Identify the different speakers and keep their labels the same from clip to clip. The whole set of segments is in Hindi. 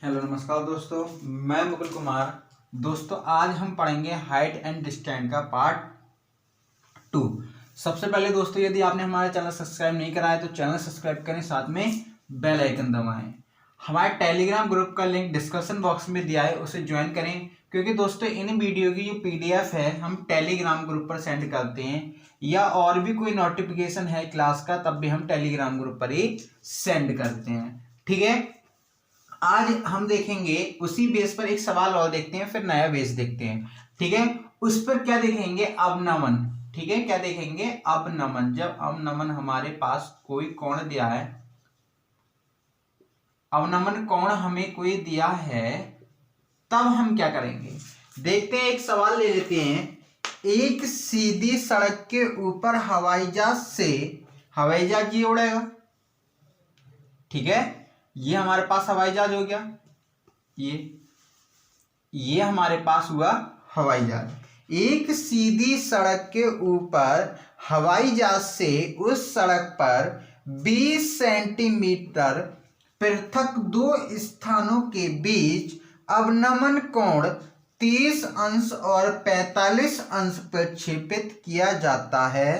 Speaker 1: हेलो नमस्कार दोस्तों, मैं मुकुल कुमार। दोस्तों आज हम पढ़ेंगे हाइट एंड डिस्टेंस का पार्ट 2। सबसे पहले दोस्तों, यदि आपने हमारा चैनल सब्सक्राइब नहीं करा है तो चैनल सब्सक्राइब करें, साथ में बेल आइकन दबाएं। हमारे टेलीग्राम ग्रुप का लिंक डिस्क्रिप्शन बॉक्स में दिया है, उसे ज्वाइन करें, क्योंकि दोस्तों इन वीडियो की जो PDF है हम टेलीग्राम ग्रुप पर सेंड करते हैं, या और भी कोई नोटिफिकेशन है क्लास का तब भी हम टेलीग्राम ग्रुप पर ही सेंड करते हैं। ठीक है, आज हम देखेंगे उसी बेस पर एक सवाल और देखते हैं, फिर नया बेस देखते हैं। ठीक है, उस पर क्या देखेंगे? अवनमन। ठीक है, क्या देखेंगे? अवनमन। जब अवनमन हमारे पास कोई कोण दिया है, अवनमन कोण हमें कोई दिया है, तब हम क्या करेंगे देखते हैं। एक सवाल ले लेते हैं। एक सीधी सड़क के ऊपर हवाई जहाज से, हवाई जहाज ये उड़ेगा। ठीक है, ये हमारे पास हवाई जहाज हो गया, ये हमारे पास हुआ हवाई जहाज। एक सीधी सड़क के ऊपर हवाई जहाज से उस सड़क पर 20 सेंटीमीटर पृथक दो स्थानों के बीच अवनमन कोण 30 अंश और 45 अंश प्रक्षेपित किया जाता है।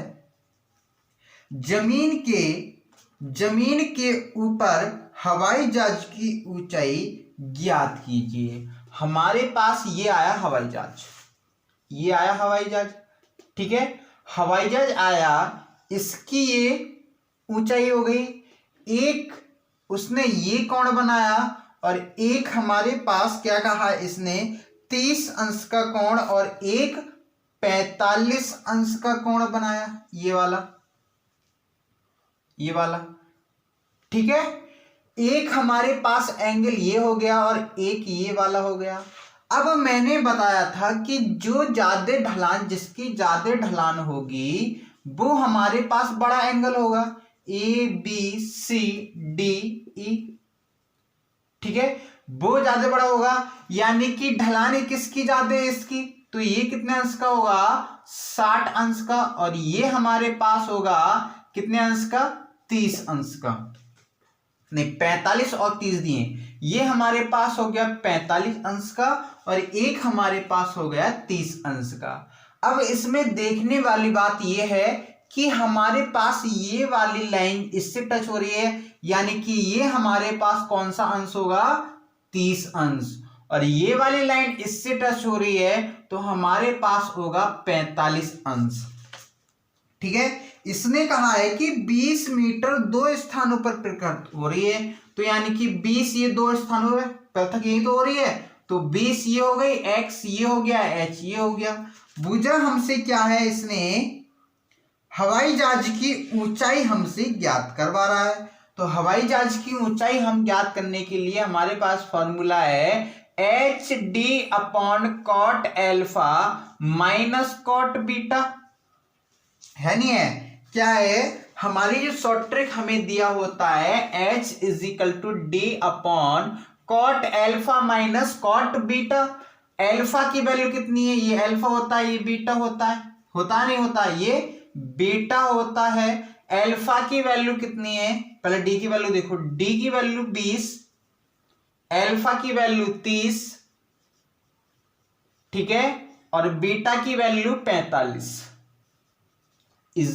Speaker 1: जमीन के ऊपर हवाई जहाज की ऊंचाई ज्ञात कीजिए। हमारे पास ये आया हवाई जहाज, ये आया हवाई जहाज। ठीक है, हवाई जहाज आया, इसकी ये ऊंचाई हो गई, एक उसने ये कोण बनाया, और एक हमारे पास क्या कहा इसने 30 अंश का कोण और एक 45 अंश का कोण बनाया, ये वाला, ये वाला। ठीक है, एक हमारे पास एंगल ये हो गया और एक ये वाला हो गया। अब मैंने बताया था कि जो ज्यादा ढलान, जिसकी ज्यादा ढलान होगी वो हमारे पास बड़ा एंगल होगा, ABCDE। ठीक है, वो ज्यादा बड़ा होगा, यानी कि ढलान किसकी ज्यादा है? इसकी। तो ये कितने अंश का होगा? 60 अंश का। और ये हमारे पास होगा कितने अंश का? 30 अंश का। नहीं, 45 और 30 दिए, ये हमारे पास हो गया 45 अंश का, और एक हमारे पास हो गया 30 अंश का। अब इसमें देखने वाली बात ये है कि हमारे पास ये वाली लाइन इससे टच हो रही है, यानी कि ये हमारे पास कौन सा अंश होगा? 30 अंश। और ये वाली लाइन इससे टच हो रही है तो हमारे पास होगा 45 अंश। ठीक है, इसने कहा है कि 20 मीटर दो स्थानों पर प्रकट हो रही है, तो यानी कि 20 ये दो स्थानों पर पृथक यही तो हो रही है, तो 20 ये हो गई, x ये हो गया, h ये हो गया। बुझा हमसे क्या है? इसने हवाई जहाज की ऊंचाई हमसे ज्ञात करवा रहा है। तो हवाई जहाज की ऊंचाई हम ज्ञात करने के लिए हमारे पास फॉर्मूला है HD upon cot alpha minus cot beta, है नहीं है? क्या है? हमारी जो शॉर्ट ट्रिक हमें दिया होता है H = D upon cot alpha minus cot beta. Alpha की वैल्यू कितनी है? ये एल्फा होता है, ये बीटा होता है, होता नहीं होता, ये बीटा होता है। एल्फा की वैल्यू कितनी है? पहले डी की वैल्यू देखो, डी की वैल्यू 20, एल्फा की वैल्यू 30, ठीक है, और बीटा की वैल्यू 45 =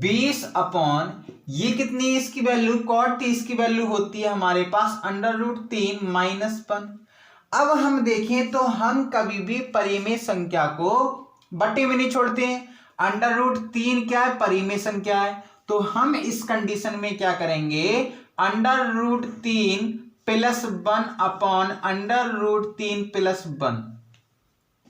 Speaker 1: 20 अपॉन ये कितनी है इसकी वैल्यू? cot 30 की वैल्यू होती है हमारे पास √3 - 1। अब हम देखें तो हम कभी भी परिमेय संख्या को बटे में नहीं छोड़ते हैं। √3 क्या है? परिमेय संख्या है। तो हम इस कंडीशन में क्या करेंगे? √3 + 1 अपॉन √3 + 1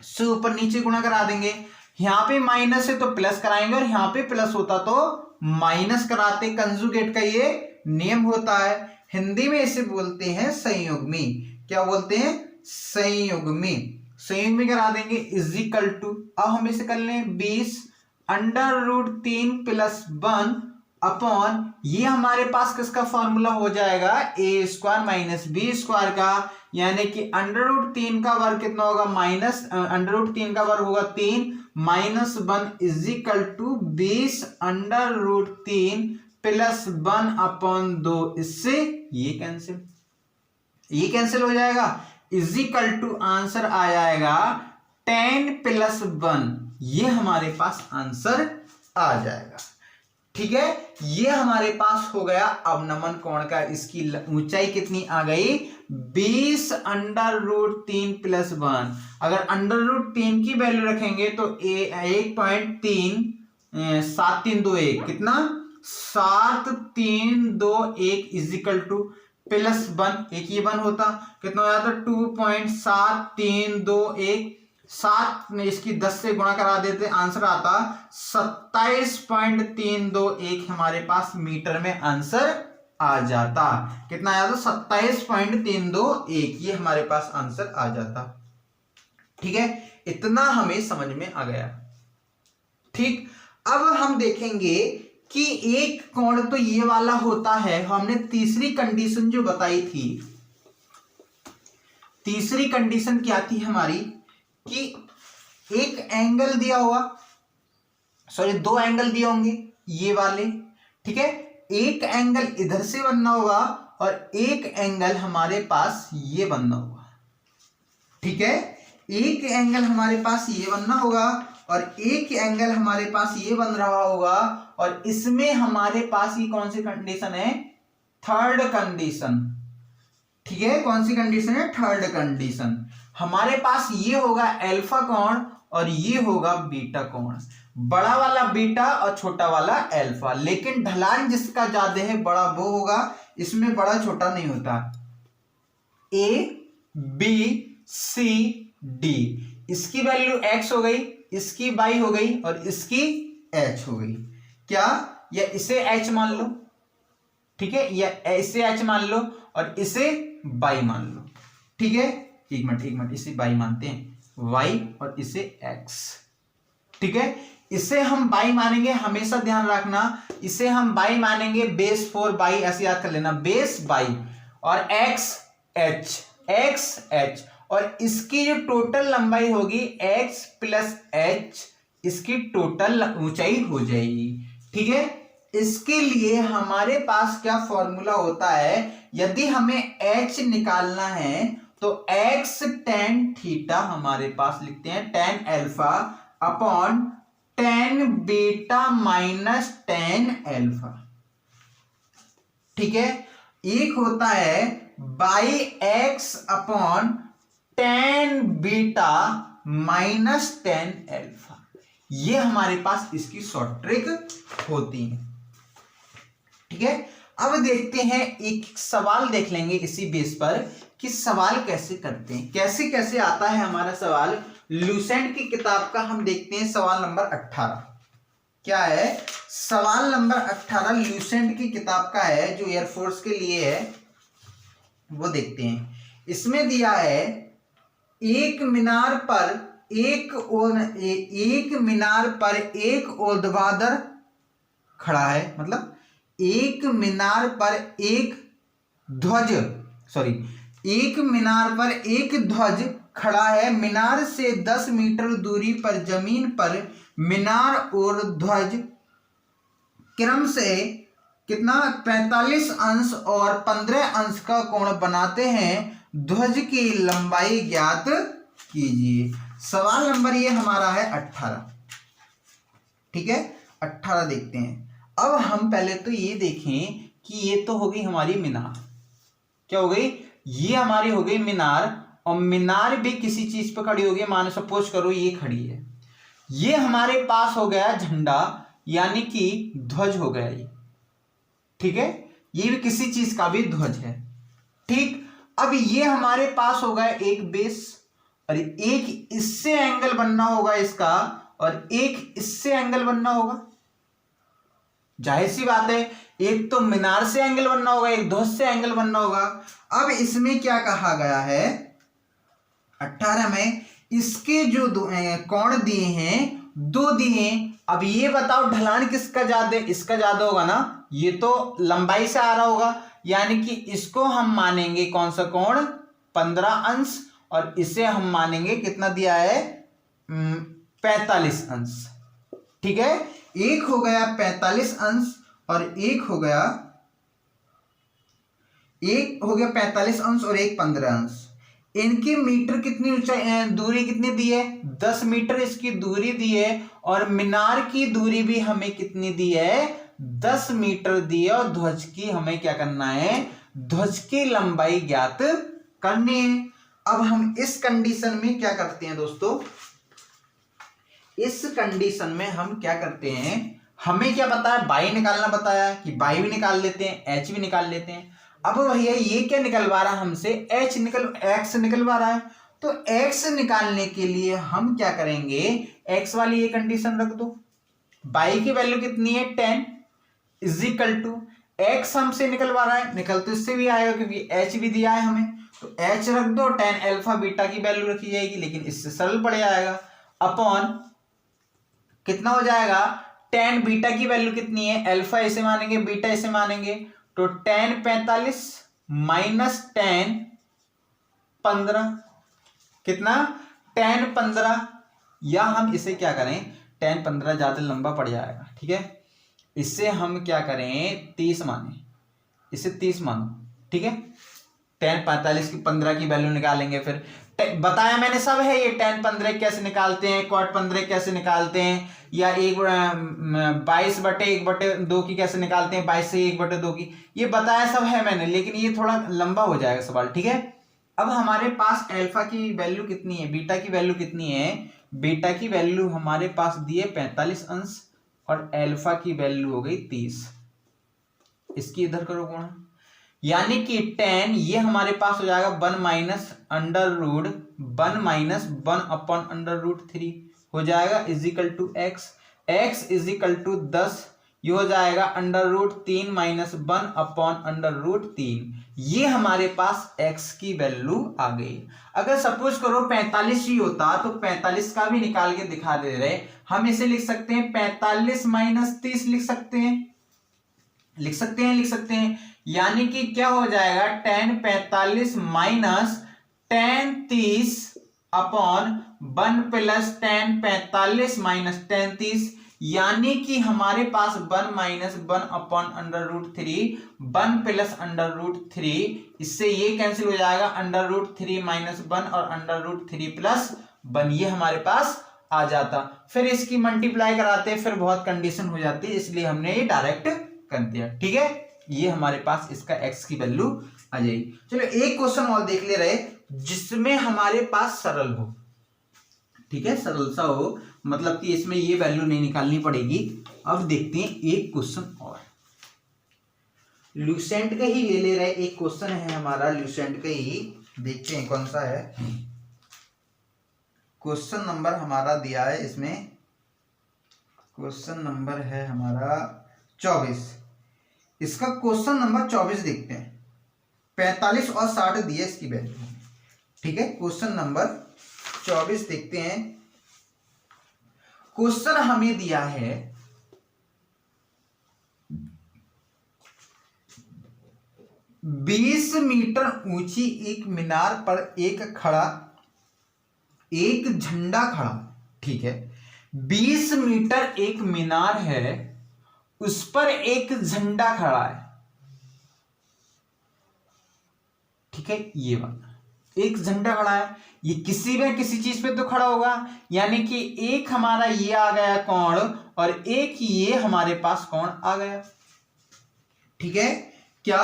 Speaker 1: से ऊपर नीचे गुणा करा देंगे। यहां पे माइनस है तो प्लस कराएंगे, और यहां पे प्लस होता तो माइनस कराते। कंजुगेट का ये नियम होता है। हिंदी में इसे बोलते हैं संयुग्मी। क्या बोलते हैं? संयुग्मी। संयुग्मी करा देंगे = अब हम इसे कर लें 20 √3 + 1 अपॉन ये हमारे पास किसका फॉर्मूला हो जाएगा? a² - b² का, यानी कि √3 का वर्ग कितना होगा? √3 का वर्ग होगा 3 - 1 = 20 √3 +1/2, इससे ये कैंसिल। ये कैंसिल हो जाएगा, इज इक्वल टू आंसर आ जाएगा 10 + 1, ये हमारे पास आंसर आ जाएगा। ठीक है, ये हमारे पास हो गया अवनमन कोण का। इसकी ऊंचाई कितनी आ गई, 20 √3 + 1। अगर √3 की वैल्यू रखेंगे तो 1.7321 कितना, 7321 इज इक्वल टू +1, एक ये 1 होता, कितना हो जाता 2.7321, 7 में इसकी 10 से गुणा करा देते, आंसर आता 27.321 हमारे पास मीटर में आंसर आ जाता। कितना आया था, 27.321, ये हमारे पास आंसर आ जाता। ठीक है, इतना हमें समझ में आ गया। ठीक, अब हम देखेंगे कि एक कोण तो ये वाला होता है, हमने तीसरी कंडीशन जो बताई थी, तीसरी कंडीशन क्या थी हमारी, कि एक एंगल दिया हुआ, सॉरी 2 एंगल दिए होंगे ये वाले। ठीक है, एक एंगल इधर से बनना होगा और एक एंगल हमारे पास ये बनना होगा। ठीक है, एक एंगल हमारे पास ये बनना होगा और एक एंगल हमारे पास ये बन रहा होगा, और इसमें हमारे पास ये कौन सी कंडीशन है, थर्ड कंडीशन। ठीक है, कौन सी कंडीशन है, थर्ड कंडीशन। हमारे पास ये होगा अल्फा कोण और ये होगा बीटा कोण, बड़ा वाला बीटा और छोटा वाला अल्फा, लेकिन ढलान जिसका ज्यादा है बड़ा वो होगा, इसमें बड़ा छोटा नहीं होता। ए बी सी डी, इसकी वैल्यू x हो गई, इसकी y हो गई और इसकी h हो गई। क्या, या इसे h मान लो, ठीक है, या इसे h मान लो और इसे y मान लो। ठीक है, एक मिनट इसे y मानते हैं, y और इसे x। ठीक है, इसे हम y मानेंगे, हमेशा ध्यान रखना, इसे हम y मानेंगे बेस 4y, ऐसे याद कर लेना, बेस y और x h, और इसकी जो टोटल लंबाई होगी x + h, इसकी टोटल ऊंचाई हो जाएगी। ठीक है, इसके लिए हमारे पास क्या फॉर्मूला होता है, यदि हमें h निकालना है तो x tan थीटा हमारे पास लिखते हैं, tan alpha upon tan beta minus tan alpha. ठीक है, एक होता है by x upon tan beta minus tan alpha, ये हमारे पास इसकी शॉर्ट ट्रिक होती है। ठीक है, अब देखते हैं, एक सवाल देख लेंगे इसी बेस पर कि सवाल कैसे करते हैं, कैसे कैसे आता है हमारा सवाल। लूसेंट की किताब का हम देखते हैं सवाल नंबर 18। क्या है, सवाल नंबर 18 लूसेंट की किताब का है, जो एयरफोर्स के लिए है, वो देखते हैं। इसमें दिया है एक मीनार पर एक ऊर्ध्वाधर खड़ा है, मतलब एक मीनार पर एक ध्वज खड़ा है, मीनार से 10 मीटर दूरी पर जमीन पर मीनार और ध्वज क्रम से कितना 45 अंश और 15 अंश का कोण बनाते हैं, ध्वज की लंबाई ज्ञात कीजिए। सवाल नंबर ये हमारा है 18। ठीक है, 18 देखते हैं। अब हम पहले तो ये देखें कि ये तो हो गई हमारी मीनार, क्या हो गई, ये हमारी हो गई मीनार, और मीनार भी किसी चीज पर खड़ी होगी, मानो सपोज करो ये खड़ी है, ये हमारे पास हो गया झंडा, यानी कि ध्वज हो गया ये। ठीक है, ये भी किसी चीज का भी ध्वज है। ठीक, अब ये हमारे पास होगा एक बेस, और एक इससे एंगल बनना होगा इसका, और एक इससे एंगल बनना होगा। जाहिर सी बात है, एक तो मीनार से एंगल बनना होगा, एक ध्वज से एंगल बनना होगा। अब इसमें क्या कहा गया है, 18 में इसके जो कोण दिए हैं, 2 दिए। अब ये बताओ ढलान किसका ज्यादा, इसका ज्यादा होगा ना, ये तो लंबाई से आ रहा होगा, यानी कि इसको हम मानेंगे कौन सा कोण, 15 अंश, और इसे हम मानेंगे कितना दिया है, 45 अंश। ठीक है, एक हो गया 45 अंश और एक हो गया एक हो गया 45 अंश और एक 15 अंश। इनकी मीटर कितनी ऊंचाई दूरी कितनी दी है? 10 मीटर इसकी दूरी दी है, और मीनार की दूरी भी हमें कितनी दी है? 10 मीटर दी है। और ध्वज की हमें क्या करना है? ध्वज की लंबाई ज्ञात करनी है। अब हम इस कंडीशन में क्या करते हैं दोस्तों? इस कंडीशन में हम क्या करते हैं, हमें क्या पता है? बाई निकालना बताया कि बाई भी निकाल लेते हैं, एच भी निकाल लेते हैं। अब भैया ये क्या निकलवा रहा है हमसे? एक्स निकलवा रहा है। तो एक्स निकालने के लिए हम क्या करेंगे? एक्स वाली ये कंडीशन रख दो, बाई की वैल्यू कितनी है? 10 इजिकल टू एक्स हमसे निकलवा रहा है, निकल तो इससे भी आएगा क्योंकि एच भी दिया है हमें, तो एच रख दो, 10 अल्फा बीटा की वैल्यू रखी जाएगी, लेकिन इससे सरल पड़ जाएगा, अपॉन कितना हो जाएगा? 10 बीटा की वैल्यू कितनी है? अल्फा इसे मानेंगे, बीटा इसे मानेंगे, तो 10 45 माइनस 10 15, कितना? 10 15, या हम इसे क्या करें? 10 15 ज्यादा लंबा पड़ जाएगा, ठीक है, इससे हम क्या करें? 30 माने, इसे 30 मानो, ठीक है। 10 45 की 15 की वैल्यू निकालेंगे, फिर बताया मैंने सब है ये 10 15 कैसे निकालते हैं, cot 15 कैसे निकालते हैं, या 22/1/2 की कैसे निकालते हैं, 22 से 1/2 की, ये बताया सब है मैंने, लेकिन ये थोड़ा लंबा हो जाएगा सवाल, ठीक है। अब हमारे पास अल्फा की वैल्यू कितनी है, बीटा की वैल्यू कितनी है? बीटा की वैल्यू हमारे पास दी है 45 अंश, और अल्फा की वैल्यू हो गई 30। इसकी इधर करो गुणा, यानी कि 10 ये हमारे पास हो जाएगा 1 minus under root 1 minus 1 upon under root 3 हो जाएगा, equal to X, X equal to 10, ये हो जाएगा under root 3 minus 1 upon under root 3। ये हमारे पास एक्स की वैल्यू आ गई। अगर सपोज करो 45 ही होता तो 45 का भी निकाल के दिखा दे रहे, हम इसे लिख सकते हैं 45 माइनस 30 लिख सकते हैं, यानी कि क्या हो जाएगा? 10 45 माइनस 10 30 अपॉन 1 प्लस 10 45 माइनस 10 30, यानी कि हमारे पास 1 minus 1 upon under root 3, 1 plus under root 3, इससे ये कैंसिल हो जाएगा, अंडर रूट 3 माइनस 1 और अंडर रूट 3 प्लस 1, ये हमारे पास आ जाता। फिर इसकी मल्टीप्लाई कराते, फिर बहुत कंडीशन हो जाती है, इसलिए हमने ये डायरेक्ट कर दिया, ठीक है। ये हमारे पास इसका x की वैल्यू आ जाएगी। चलो एक क्वेश्चन और देख ले रहे जिसमें हमारे पास सरल हो, ठीक है, सरल सा हो, मतलब कि इसमें ये वैल्यू नहीं निकालनी पड़ेगी। अब देखते हैं एक क्वेश्चन और, ल्यूसेंट का ही ले रहे, एक क्वेश्चन है हमारा ल्यूसेंट का ही, देखते हैं कौन सा है। क्वेश्चन नंबर हमारा दिया है इसमें, क्वेश्चन नंबर है हमारा 24। इसका क्वेश्चन नंबर 24 देखते हैं, 45 और 60 दिए इसकी वैल्यू, ठीक है। क्वेश्चन नंबर 24 देखते हैं। क्वेश्चन हमें दिया है 20 मीटर ऊंची एक मीनार पर एक झंडा खड़ा, ठीक है। 20 मीटर एक मीनार है, उस पर एक झंडा खड़ा है, ठीक है, ये वाला एक झंडा खड़ा है, ये किसी में किसी चीज पे तो खड़ा होगा, यानी कि एक हमारा ये आ गया कोण और एक ये हमारे पास कोण आ गया, ठीक है। क्या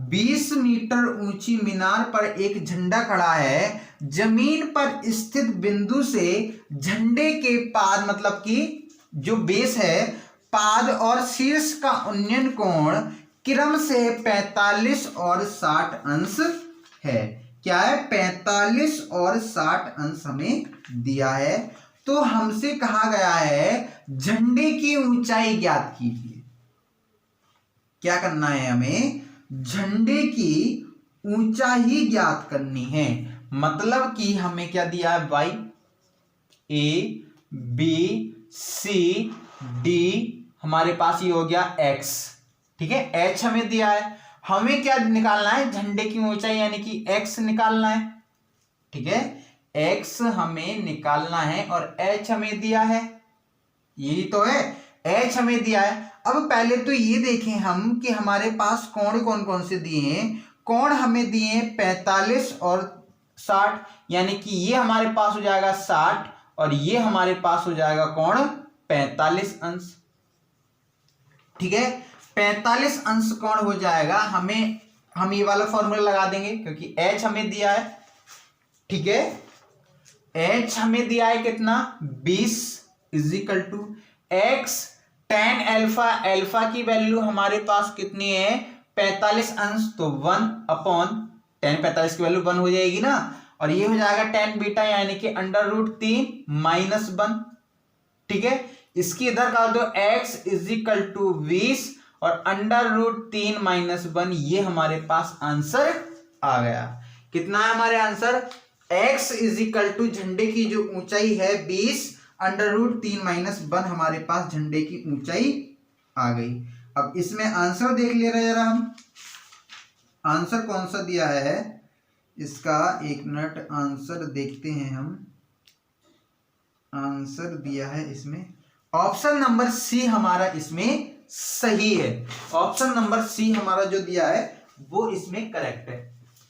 Speaker 1: 20 मीटर ऊंची मीनार पर एक झंडा खड़ा है, जमीन पर स्थित बिंदु से झंडे के पाद, मतलब कि जो बेस है, पाद और शीर्ष का उन्नयन कोण क्रम से 45 और 60 अंश है। क्या है? 45 और 60 अंश हमें दिया है। तो हमसे कहा गया है झंडे की ऊंचाई ज्ञात कीजिए। क्या करना है हमें? झंडे की ऊंचाई ज्ञात करनी है। मतलब कि हमें क्या दिया है भाई? ए बी सी डी, हमारे पास ये हो गया x, ठीक है। h हमें दिया है, हमें क्या निकालना है? झंडे की ऊंचाई, यानी कि x निकालना है, ठीक है। x हमें निकालना है और h हमें दिया है, यही तो है, h हमें दिया है। अब पहले तो ये देखें हम कि हमारे पास कोण कौन कौन से दिए हैं। कोण हमें दिए 45 और 60, यानी कि ये हमारे पास हो जाएगा 60 और ये हमारे पास हो जाएगा कोण 45 अंश। ठीक है, 45 अंश कोण हो जाएगा। हम ये वाला फॉर्मूला लगा देंगे क्योंकि h हमें दिया है। ठीक है, h हमें दिया है कितना 20 equal to x tan alpha, alpha की वैल्यू हमारे पास कितनी है 45 अंश, तो 1 अपॉन tan 45 की वैल्यू 1 हो जाएगी ना, और ये हो जाएगा tan बीटा यानी कि √3 माइनस 1। ठीक है, इसकी इधर कर दो x इजिकल टू 20 और √3 माइनस 1, ये हमारे पास आंसर आ गया। कितना है हमारे आंसर, x इजिकल टू झंडे की जो ऊंचाई है 20 √3 माइनस 1 हमारे पास झंडे की ऊंचाई आ गई। अब इसमें आंसर देख ले रहे जरा हम, आंसर कौन सा दिया है इसका, एक मिनट आंसर देखते हैं हम। आंसर दिया है इसमें ऑप्शन नंबर सी हमारा इसमें सही है। ऑप्शन नंबर सी हमारा जो दिया है वो इसमें करेक्ट है।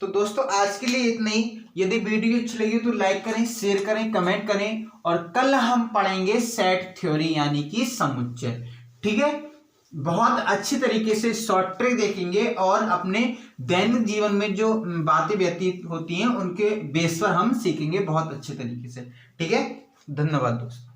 Speaker 1: तो दोस्तों आज के लिए इतना ही। यदि वीडियो अच्छी लगी तो लाइक करें, शेयर करें, कमेंट करें, और कल हम पढ़ेंगे सेट थ्योरी यानी कि समुच्चय। ठीक है, बहुत अच्छी तरीके से शॉर्ट ट्रिक देखेंगे और अपने दैनिक जीवन में जो बातें व्यतीत होती हैं उनके बेस पर हम सीखेंगे बहुत अच्छे तरीके से। ठीक है, धन्यवाद दोस्तों।